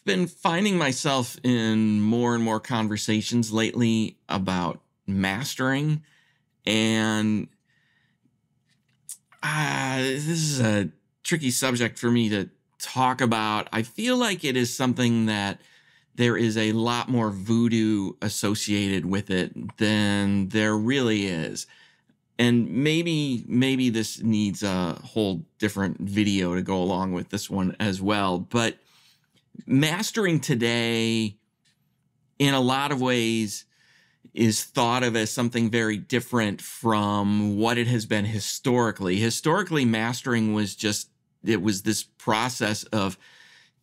been finding myself in more and more conversations lately about mastering, and this is a tricky subject for me to talk about. I feel like it is something that there is a lot more voodoo associated with it than there really is. And maybe this needs a whole different video to go along with this one as well. But mastering today, in a lot of ways, is thought of as something very different from what it has been historically. Historically, mastering was this process of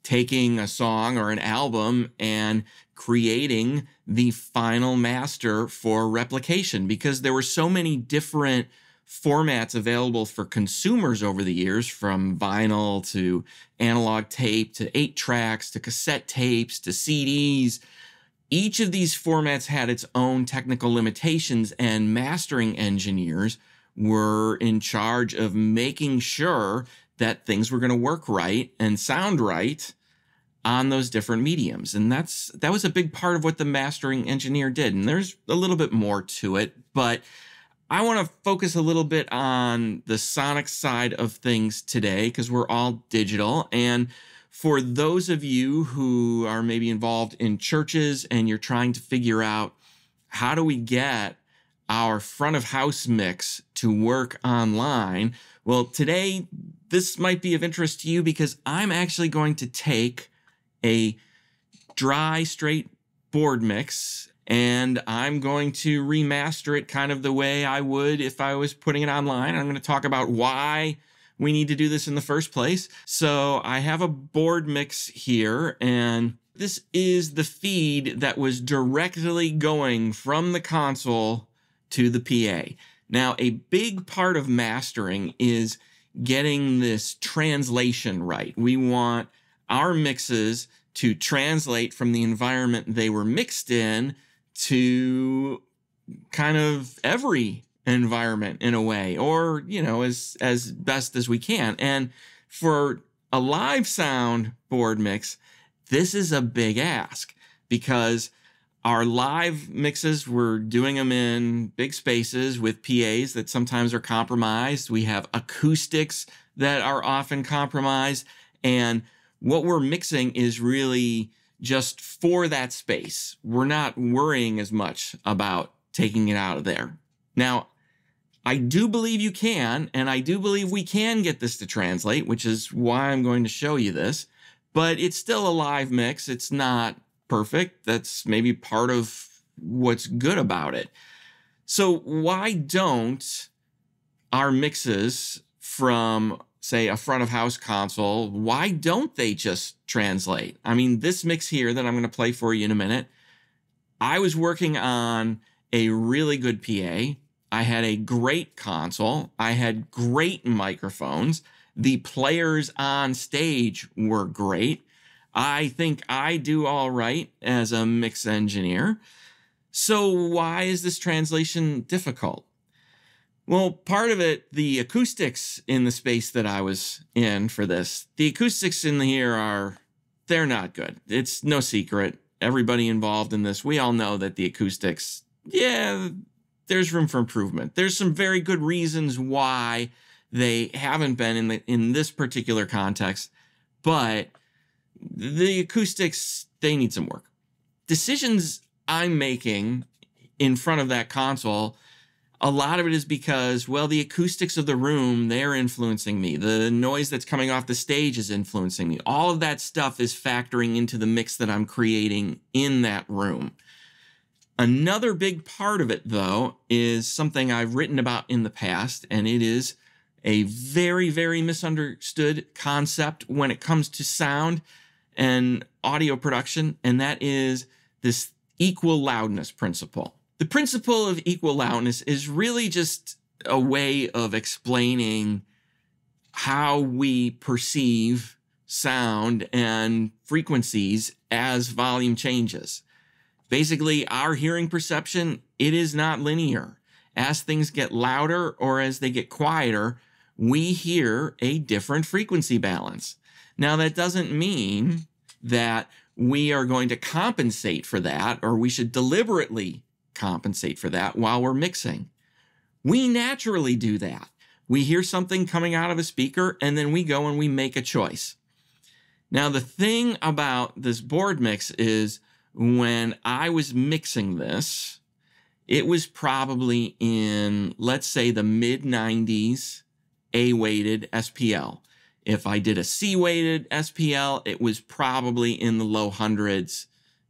taking a song or an album and creating the final master for replication, because there were so many different formats available for consumers over the years, from vinyl to analog tape to 8 tracks to cassette tapes to CDs. Each of these formats had its own technical limitations, and mastering engineers were in charge of making sure that things were going to work right and sound right on those different mediums. And that was a big part of what the mastering engineer did. And there's a little bit more to it, but I want to focus a little bit on the sonic side of things today, because we're all digital. And for those of you who are maybe involved in churches and you're trying to figure out, how do we get our front of house mix to work online? Well, today, this might be of interest to you, because I'm actually going to take a dry, straight board mix, and I'm going to remaster it kind of the way I would if I was putting it online. I'm going to talk about why we need to do this in the first place. So I have a board mix here, and this is the feed that was directly going from the console to the PA. Now, a big part of mastering is getting this translation right. We want our mixes to translate from the environment they were mixed in to kind of every environment in a way, or, as best as we can. And for a live sound board mix, this is a big ask, because our live mixes, we're doing them in big spaces with PAs that sometimes are compromised. We have acoustics that are often compromised. And what we're mixing is really just for that space. We're not worrying as much about taking it out of there. Now, I do believe you can, and I do believe we can get this to translate, which is why I'm going to show you this. But it's still a live mix. It's not perfect. That's maybe part of what's good about it. So why don't our mixes from, say, a front of house console, why don't they just translate? I mean, this mix here that I'm going to play for you in a minute, I was working on a really good PA. I had a great console. I had great microphones. The players on stage were great. I think I do all right as a mix engineer. So why is this translation difficult? Well, part of it, the acoustics in the space that I was in for this, the acoustics in here they're not good. It's no secret. Everybody involved in this, we all know that the acoustics, there's room for improvement. There's some very good reasons why they haven't been in this particular context, but the acoustics, they need some work. Decisions I'm making in front of that console, a lot of it is because, well, the acoustics of the room, they're influencing me. The noise that's coming off the stage is influencing me. All of that stuff is factoring into the mix that I'm creating in that room. Another big part of it, though, is something I've written about in the past, and it is a very, very misunderstood concept when it comes to sound and audio production, and that is this equal loudness principle. The principle of equal loudness is really just a way of explaining how we perceive sound and frequencies as volume changes. Basically, our hearing perception, it is not linear. As things get louder or as they get quieter, we hear a different frequency balance. Now, that doesn't mean that we are going to compensate for that, or we should deliberately compensate for that while we're mixing. We naturally do that. We hear something coming out of a speaker, and then we go and we make a choice. Now, the thing about this board mix is when I was mixing this, it was probably in, let's say, the mid-90s A-weighted SPL. If I did a C-weighted SPL, it was probably in the low hundreds,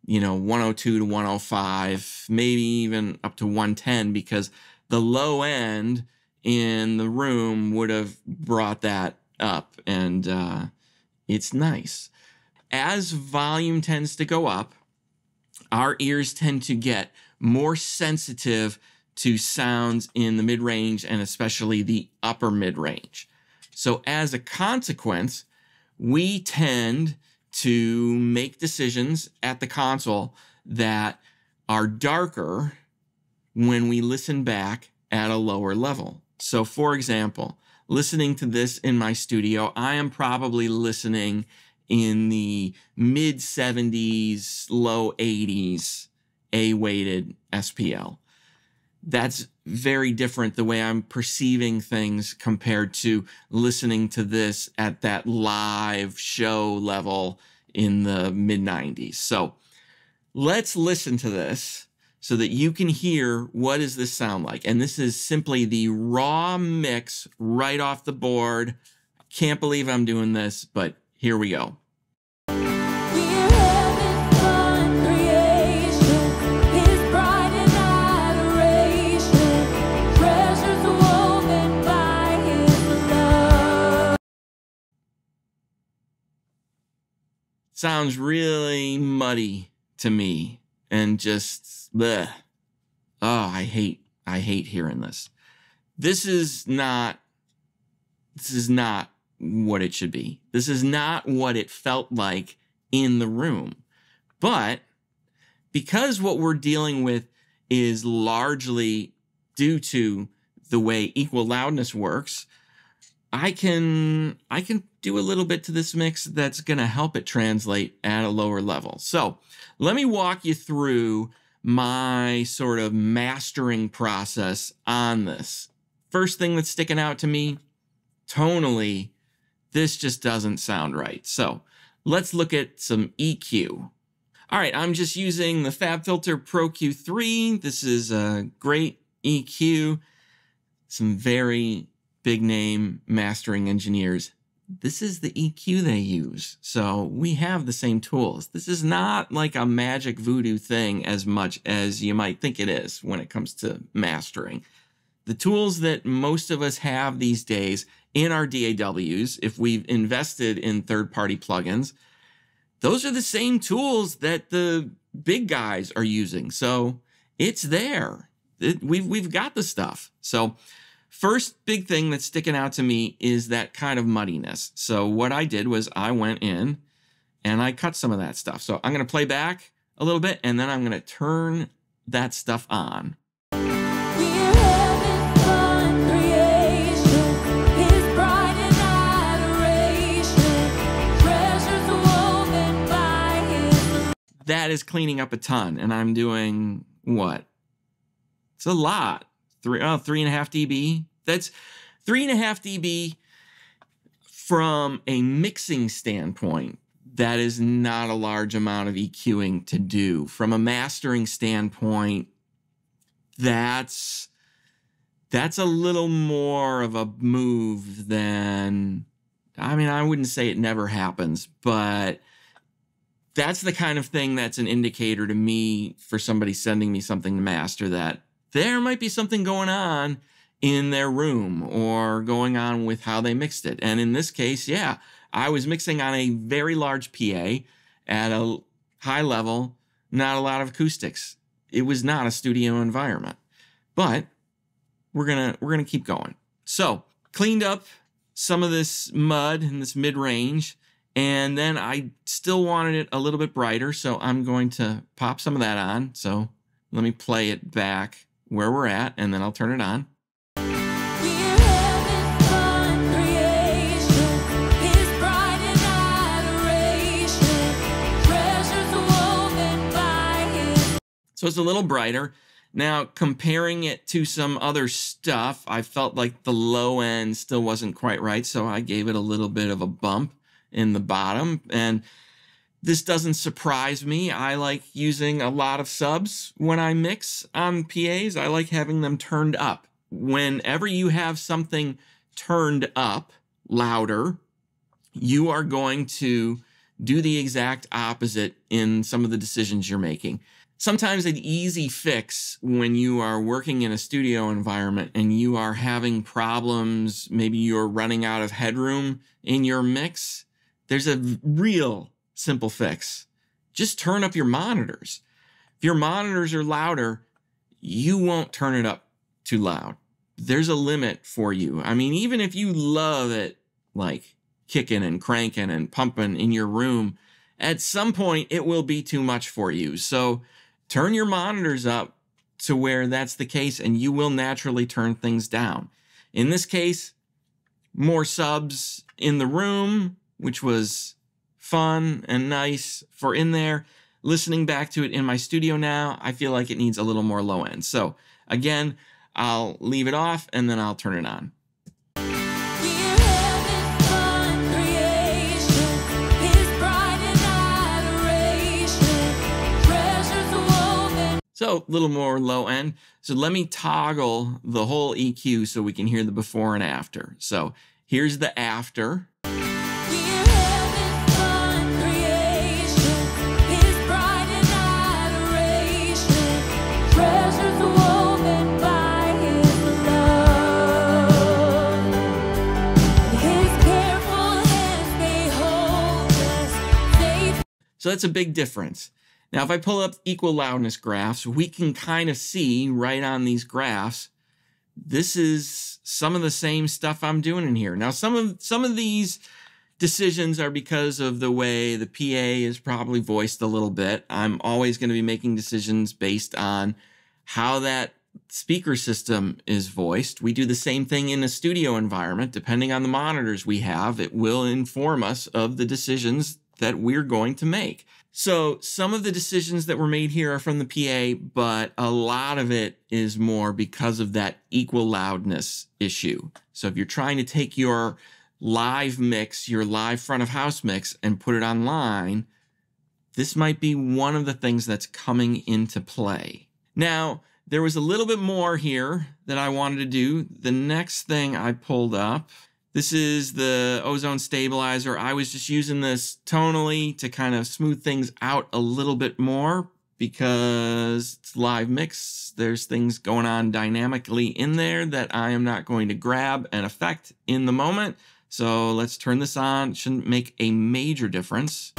102 to 105, maybe even up to 110, because the low end in the room would have brought that up, and it's nice. As volume tends to go up, our ears tend to get more sensitive to sounds in the mid-range and especially the upper mid-range. So as a consequence, we tend to make decisions at the console that are darker when we listen back at a lower level. So for example, listening to this in my studio, I am probably listening in the mid 70s, low 80s A-weighted SPL. That's very different the way I'm perceiving things compared to listening to this at that live show level in the mid 90s. So let's listen to this so that you can hear what does this sound like. And this is simply the raw mix right off the board. Can't believe I'm doing this, but here we go. Sounds really muddy to me and just bleh. Oh, I hate hearing this. This is not what it should be. This is not what it felt like in the room. But because what we're dealing with is largely due to the way equal loudness works, I can do a little bit to this mix that's going to help it translate at a lower level. So let me walk you through my sort of mastering process on this. First thing that's sticking out to me, tonally, this just doesn't sound right. So let's look at some EQ. All right, I'm just using the FabFilter Pro Q3. This is a great EQ. Some very big name mastering engineers. This is the EQ they use. So we have the same tools. This is not like a magic voodoo thing as much as you might think it is when it comes to mastering. The tools that most of us have these days in our DAWs, if we've invested in third-party plugins, those are the same tools that the big guys are using. So it's there. We've got the stuff. So first big thing that's sticking out to me is that kind of muddiness. So what I did was I went in and I cut some of that stuff. So I'm going to play back a little bit and then I'm going to turn that stuff on. That is cleaning up a ton, and I'm doing what? It's a lot. 3.5 dB. That's 3.5 dB from a mixing standpoint. That is not a large amount of EQing to do. From a mastering standpoint, that's a little more of a move than, I mean, I wouldn't say it never happens, but that's the kind of thing that's an indicator to me for somebody sending me something to master that there might be something going on in their room or going on with how they mixed it. And in this case, yeah, I was mixing on a very large PA at a high level, not a lot of acoustics. It was not a studio environment, but we're gonna keep going. So cleaned up some of this mud in this mid-range, and then I still wanted it a little bit brighter, so I'm going to pop some of that on. So let me play it back where we're at, and then I'll turn it on. So it's a little brighter. Now, comparing it to some other stuff, I felt like the low end still wasn't quite right, so I gave it a little bit of a bump in the bottom. And this doesn't surprise me. I like using a lot of subs when I mix on PAs. I like having them turned up. Whenever you have something turned up, louder, you are going to do the exact opposite in some of the decisions you're making. Sometimes an easy fix when you are working in a studio environment and you are having problems, maybe you're running out of headroom in your mix, there's a real simple fix. Just turn up your monitors. If your monitors are louder, you won't turn it up too loud. There's a limit for you. I mean, even if you love it, like kicking and cranking and pumping in your room, at some point it will be too much for you. So turn your monitors up to where that's the case, and you will naturally turn things down. In this case, more subs in the room, which was fun and nice for in there. Listening back to it in my studio now, I feel like it needs a little more low end. So again, I'll leave it off and then I'll turn it on. So a little more low end. So let me toggle the whole EQ so we can hear the before and after. So here's the after. So that's a big difference. Now, if I pull up equal loudness graphs, we can kind of see right on these graphs, this is some of the same stuff I'm doing in here. Now, some of these decisions are because of the way the PA is probably voiced a little bit. I'm always going to be making decisions based on how that speaker system is voiced. We do the same thing in a studio environment. Depending on the monitors we have, it will inform us of the decisions that we're going to make. So some of the decisions that were made here are from the PA, but a lot of it is more because of that equal loudness issue. So if you're trying to take your live mix, your live front of house mix, and put it online, this might be one of the things that's coming into play. Now, there was a little bit more here that I wanted to do. The next thing I pulled up, this is the ozone stabilizer. I was just using this tonally to kind of smooth things out a little bit more because it's live mix. There's things going on dynamically in there that I am not going to grab and affect in the moment. So let's turn this on. It shouldn't make a major difference.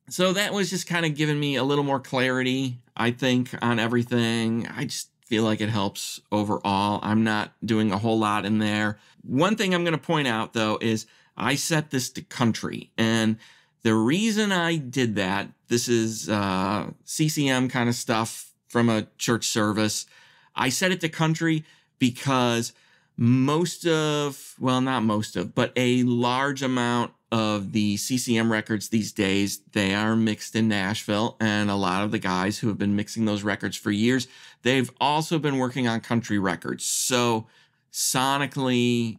So that was just kind of giving me a little more clarity, I think, on everything. I just feel like it helps overall. I'm not doing a whole lot in there. One thing I'm going to point out, though, is I set this to country. And the reason I did that, this is CCM kind of stuff from a church service. I set it to country because most of, well, not most of, but a large amount of the CCM records these days, they are mixed in Nashville, and a lot of the guys who have been mixing those records for years, they've also been working on country records. So sonically,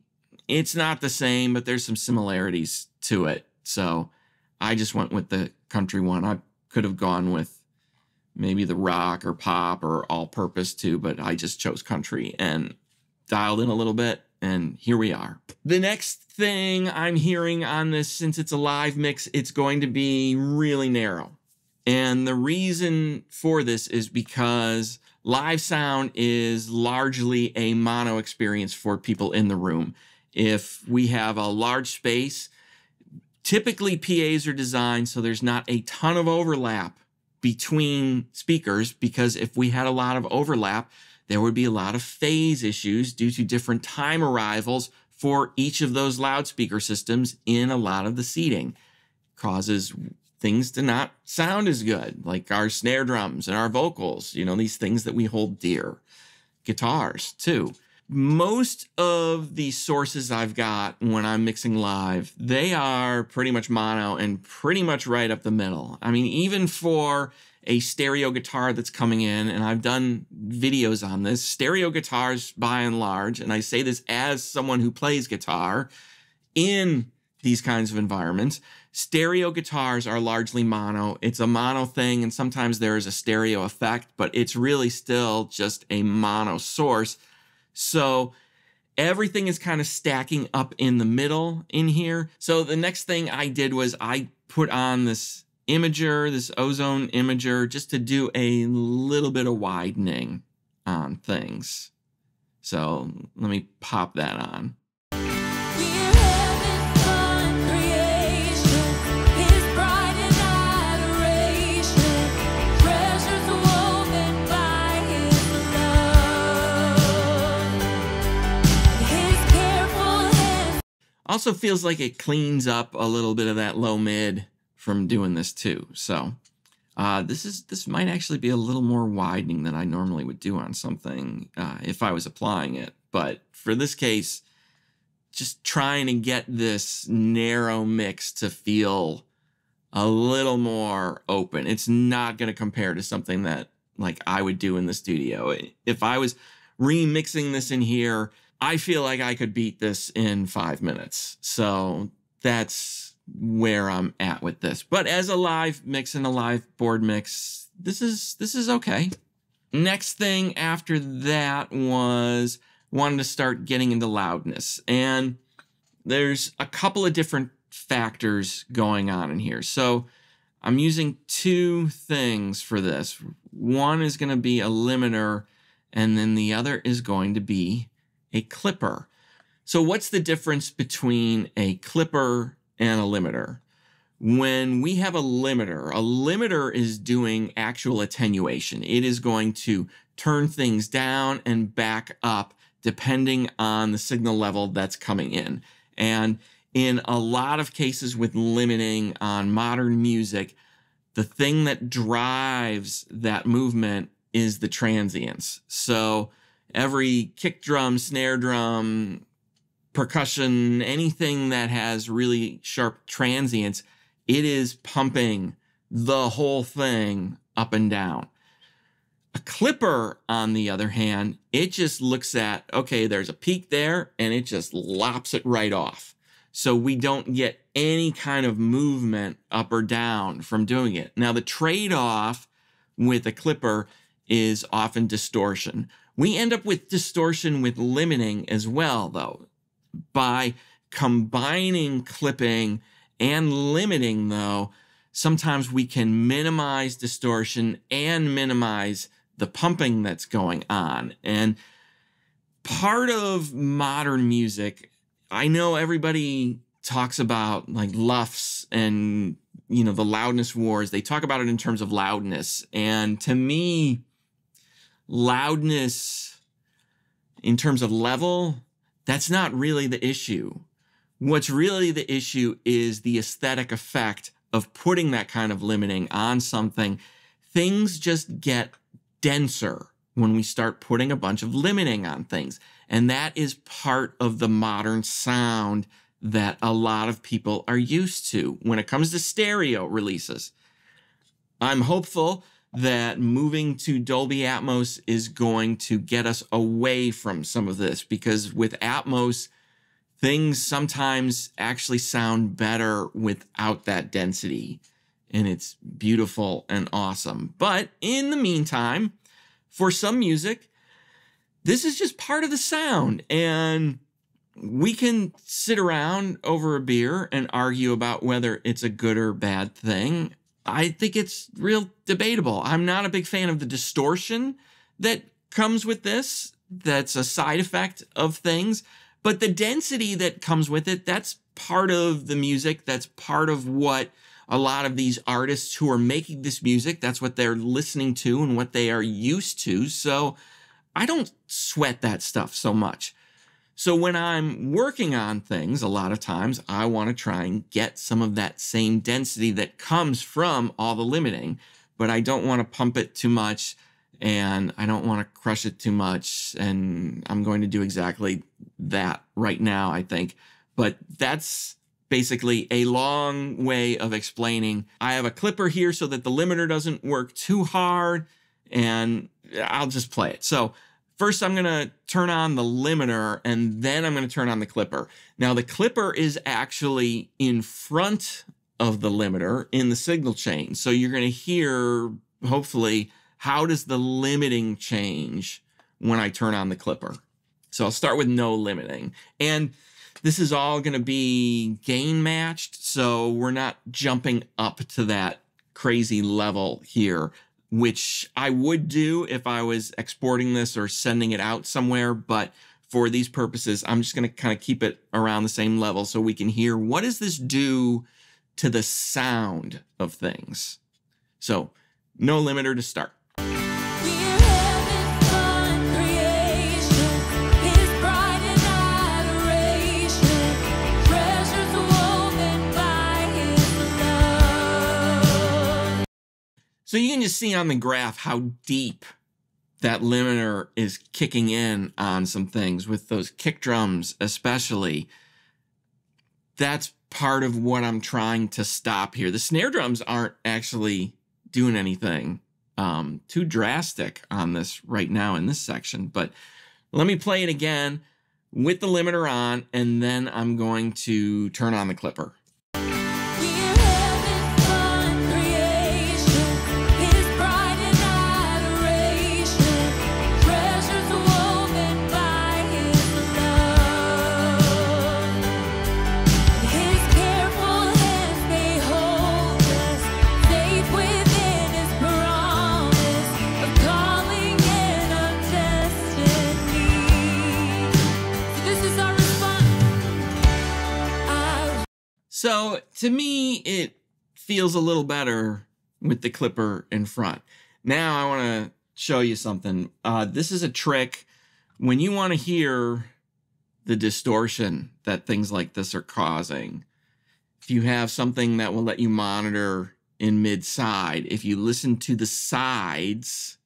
it's not the same, but there's some similarities to it. So I just went with the country one. I could have gone with maybe the rock or pop or all-purpose too, but I just chose country and dialed in a little bit, and here we are. The next thing I'm hearing on this, since it's a live mix, it's going to be really narrow. And the reason for this is because live sound is largely a mono experience for people in the room. If we have a large space, typically PAs are designed so there's not a ton of overlap between speakers, because if we had a lot of overlap, there would be a lot of phase issues due to different time arrivals for each of those loudspeaker systems in a lot of the seating. Causes things do not sound as good, like our snare drums and our vocals, you know, these things that we hold dear. Guitars, too. Most of the sources I've got when I'm mixing live, they are pretty much mono and pretty much right up the middle. I mean, even for a stereo guitar that's coming in, and I've done videos on this, stereo guitars by and large, and I say this as someone who plays guitar in these kinds of environments, stereo guitars are largely mono. It's a mono thing, and sometimes there is a stereo effect, but it's really still just a mono source. So everything is kind of stacking up in the middle in here. So the next thing I did was I put on this imager, this ozone imager, just to do a little bit of widening on things. So let me pop that on. Also feels like it cleans up a little bit of that low mid from doing this too. So this might actually be a little more widening than I normally would do on something if I was applying it. But for this case, just trying to get this narrow mix to feel a little more open. It's not going to compare to something that like I would do in the studio. If I was remixing this in here, I feel like I could beat this in 5 minutes. So that's where I'm at with this. But as a live mix and a live board mix, this is okay. Next thing after that was wanting to start getting into loudness. And there's a couple of different factors going on in here. So I'm using two things for this. One is going to be a limiter, and then the other is going to be a clipper. So what's the difference between a clipper and a limiter? When we have a limiter is doing actual attenuation. It is going to turn things down and back up depending on the signal level that's coming in. And in a lot of cases with limiting on modern music, the thing that drives that movement is the transients. So every kick drum, snare drum, percussion, anything that has really sharp transients, it is pumping the whole thing up and down. A clipper, on the other hand, it just looks at, okay, there's a peak there, and it just lops it right off. So we don't get any kind of movement up or down from doing it. Now, the trade-off with a clipper is often distortion. We end up with distortion with limiting as well, though. By combining clipping and limiting, though, sometimes we can minimize distortion and minimize the pumping that's going on. And part of modern music, I know everybody talks about like LUFS and, you know, the loudness wars. They talk about it in terms of loudness. And to me, loudness in terms of level, that's not really the issue. What's really the issue is the aesthetic effect of putting that kind of limiting on something. Things just get denser when we start putting a bunch of limiting on things. And that is part of the modern sound that a lot of people are used to when it comes to stereo releases. I'm hopeful that moving to Dolby Atmos is going to get us away from some of this, because with Atmos, things sometimes actually sound better without that density, and it's beautiful and awesome. But in the meantime, for some music, this is just part of the sound, and we can sit around over a beer and argue about whether it's a good or bad thing. I think it's real debatable. I'm not a big fan of the distortion that comes with this. That's a side effect of things. But the density that comes with it, that's part of the music. That's part of what a lot of these artists who are making this music, that's what they're listening to and what they are used to. So I don't sweat that stuff so much. So when I'm working on things, a lot of times I want to try and get some of that same density that comes from all the limiting, but I don't want to pump it too much and I don't want to crush it too much. And I'm going to do exactly that right now, I think. But that's basically a long way of explaining. I have a clipper here so that the limiter doesn't work too hard, and I'll just play it. So first, I'm going to turn on the limiter, and then I'm going to turn on the clipper. Now, the clipper is actually in front of the limiter in the signal chain. So you're going to hear, hopefully, how does the limiting change when I turn on the clipper. So I'll start with no limiting. And this is all going to be gain matched, so we're not jumping up to that crazy level here, which I would do if I was exporting this or sending it out somewhere. But for these purposes, I'm just going to kind of keep it around the same level so we can hear what does this do to the sound of things. So no limiter to start. So you can just see on the graph how deep that limiter is kicking in on some things with those kick drums especially. That's part of what I'm trying to stop here. The snare drums aren't actually doing anything too drastic on this right now in this section, but let me play it again with the limiter on, and then I'm going to turn on the clipper. So to me, it feels a little better with the clipper in front. Now I want to show you something. This is a trick when you want to hear the distortion that things like this are causing. If you have something that will let you monitor in mid-side, if you listen to the sides,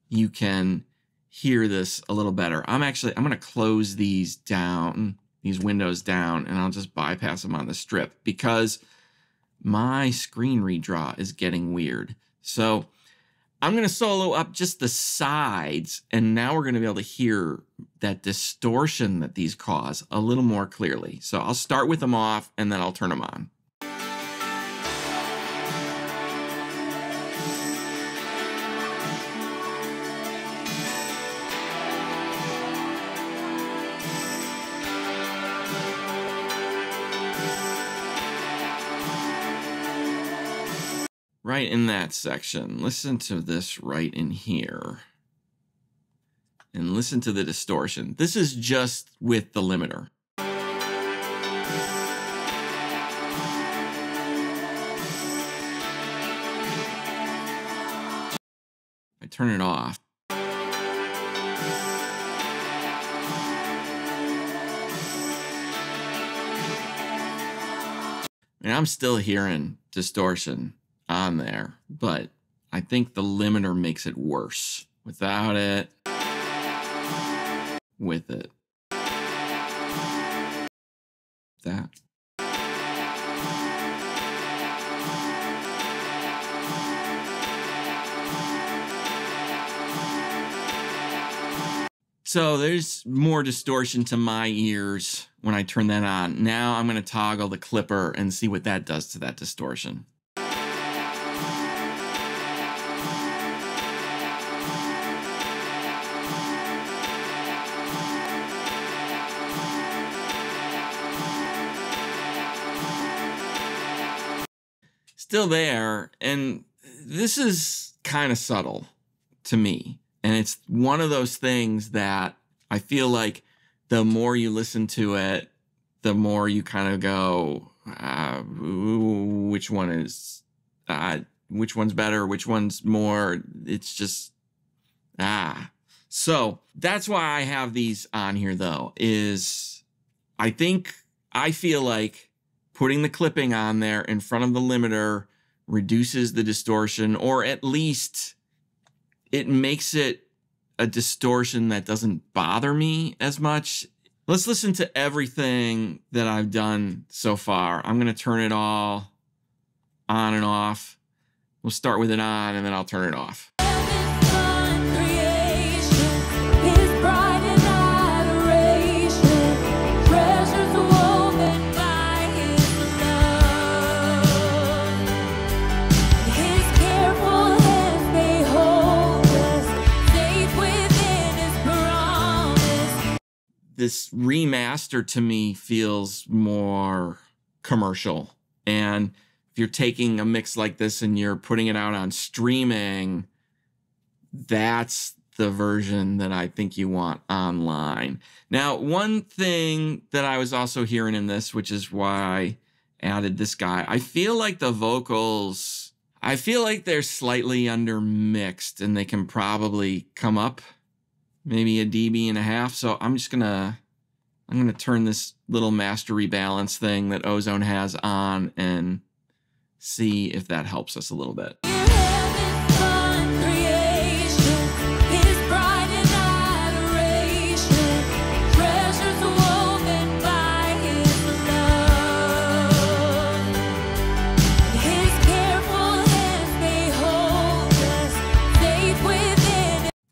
you can hear this a little better. I'm going to close these down, these windows down, and I'll just bypass them on the strip because my screen redraw is getting weird. So I'm going to solo up just the sides, and now we're going to be able to hear that distortion that these cause a little more clearly. So I'll start with them off, and then I'll turn them on. Right in that section, listen to this right in here. And listen to the distortion. This is just with the limiter. I turn it off. And I'm still hearing distortion on there, but I think the limiter makes it worse. Without it, with it. That. So there's more distortion to my ears when I turn that on. Now I'm going to toggle the clipper and see what that does to that distortion. Still there, and this is kind of subtle to me, and it's one of those things that I feel like the more you listen to it, the more you kind of go, which one's better, which one's more, it's just, So that's why I have these on here though, is I feel like putting the clipping on there in front of the limiter reduces the distortion, or at least it makes it a distortion that doesn't bother me as much. Let's listen to everything that I've done so far. I'm going to turn it all on and off. We'll start with it on and then I'll turn it off. This remaster to me feels more commercial. And if you're taking a mix like this and you're putting it out on streaming, that's the version that I think you want online. Now, one thing that I was also hearing in this, which is why I added this guy, I feel like the vocals, I feel like they're slightly undermixed and they can probably come up maybe a dB.5. So I'm gonna turn this little master rebalance thing that Ozone has on and see if that helps us a little bit.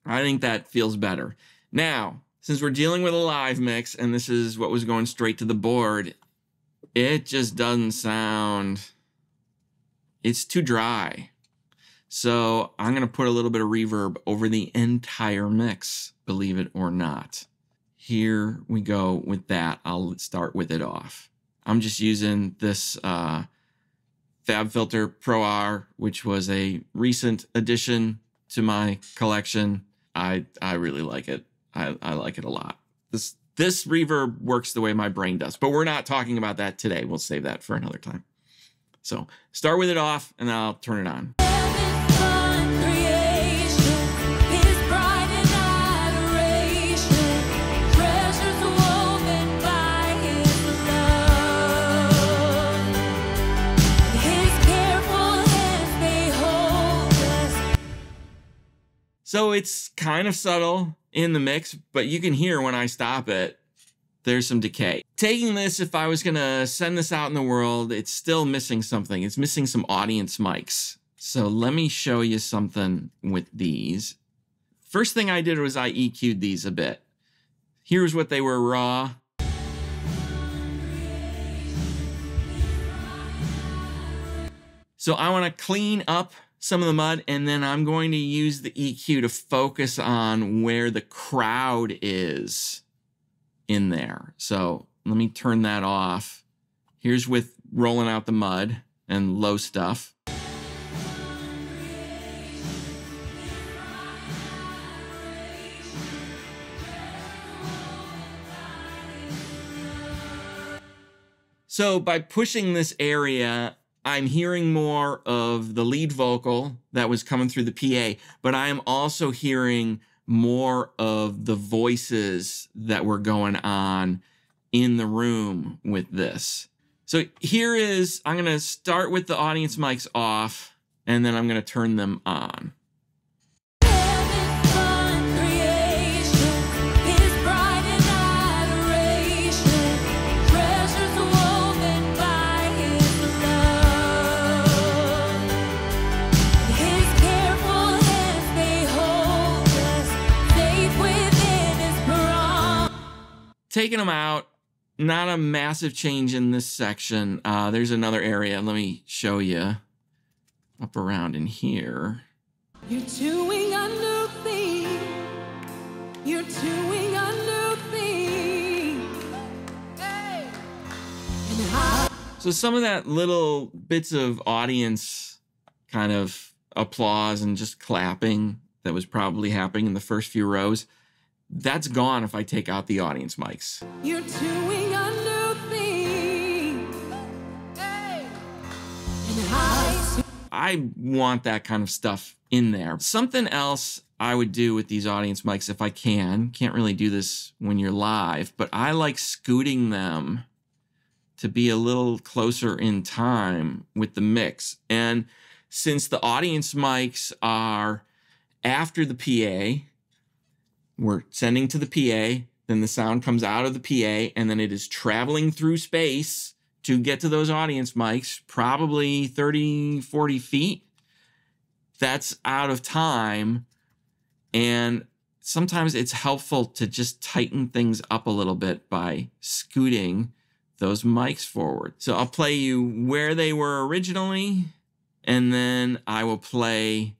I think that feels better. Now, since we're dealing with a live mix and this is what was going straight to the board, it just doesn't sound, it's too dry. So I'm going to put a little bit of reverb over the entire mix, believe it or not. Here we go with that. I'll start with it off. I'm just using this FabFilter Pro R, which was a recent addition to my collection. I really like it. I like it a lot. This reverb works the way my brain does, but we're not talking about that today. We'll save that for another time. So start with it off and then I'll turn it on. So it's kind of subtle in the mix, but you can hear when I stop it, there's some decay. Taking this, if I was gonna send this out in the world, it's still missing something. It's missing some audience mics. So let me show you something with these. First thing I did was I EQ'd these a bit. Here's what they were raw. So I wanna clean up some of the mud, and then I'm going to use the EQ to focus on where the crowd is in there. So let me turn that off. Here's with rolling out the mud and low stuff. So by pushing this area, I'm hearing more of the lead vocal that was coming through the PA, but I am also hearing more of the voices that were going on in the room with this. So here is, I'm going to start with the audience mics off, and then I'm going to turn them on. Taking them out, not a massive change in this section. There's another area. Let me show you up around in here. You're doing a new thing. You're doing a new thing. Hey. So some of that little bits of audience kind of applause and just clapping that was probably happening in the first few rows, that's gone if I take out the audience mics. You're doing a new thing. Hey. I want that kind of stuff in there. Something else I would do with these audience mics if I can. Can't really do this when you're live, but I like scooting them to be a little closer in time with the mix. And since the audience mics are after the PA, we're sending to the PA, then the sound comes out of the PA, and then it is traveling through space to get to those audience mics, probably 30, 40 feet. That's out of time. And sometimes it's helpful to just tighten things up a little bit by scooting those mics forward. So I'll play you where they were originally, and then I will play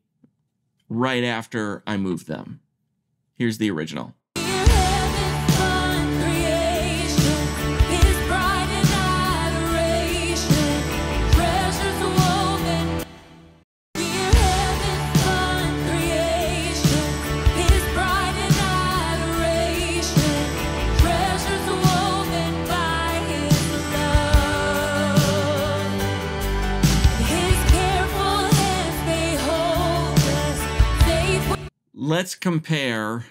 right after I move them. Here's the original. Let's compare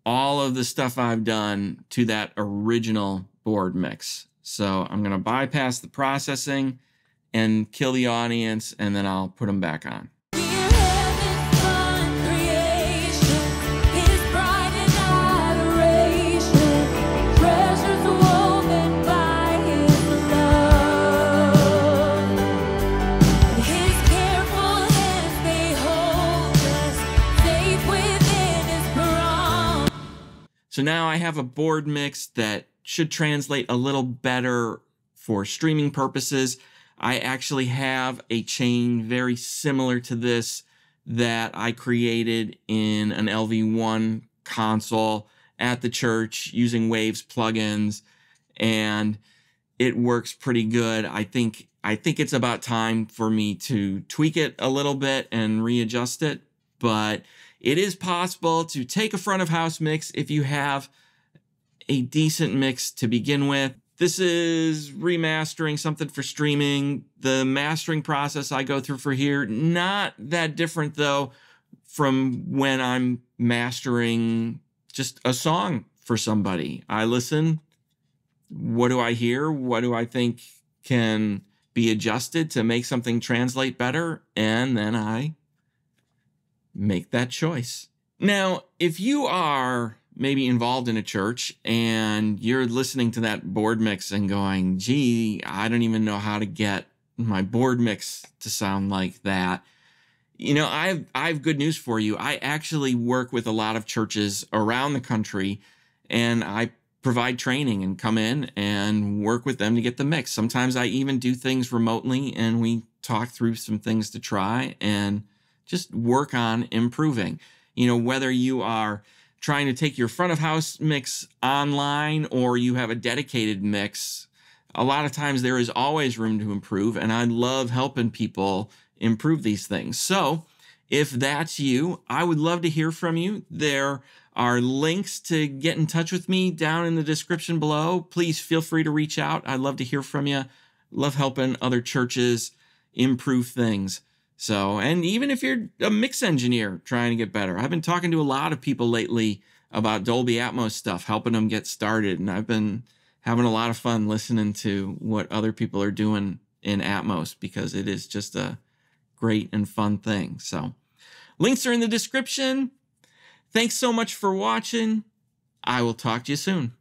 all of the stuff I've done to that original board mix. So I'm going to bypass the processing and kill the audience, and then I'll put them back on. So now I have a board mix that should translate a little better for streaming purposes. I actually have a chain very similar to this that I created in an LV1 console at the church using Waves plugins, and it works pretty good. I think it's about time for me to tweak it a little bit and readjust it, but it is possible to take a front of house mix if you have a decent mix to begin with. This is remastering something for streaming. The mastering process I go through for here, not that different though from when I'm mastering just a song for somebody. I listen, what do I hear? What do I think can be adjusted to make something translate better? And then I make that choice. Now, if you are maybe involved in a church and you're listening to that board mix and going, gee, I don't even know how to get my board mix to sound like that. You know, I have good news for you. I actually work with a lot of churches around the country, and I provide training and come in and work with them to get the mix. Sometimes I even do things remotely, and we talk through some things to try and just work on improving. You know, whether you are trying to take your front of house mix online or you have a dedicated mix, a lot of times there is always room to improve, and I love helping people improve these things. So if that's you, I would love to hear from you. There are links to get in touch with me down in the description below. Please feel free to reach out. I'd love to hear from you. Love helping other churches improve things. So, and even if you're a mix engineer trying to get better, I've been talking to a lot of people lately about Dolby Atmos stuff, helping them get started. And I've been having a lot of fun listening to what other people are doing in Atmos, because it is just a great and fun thing. So links are in the description. Thanks so much for watching. I will talk to you soon.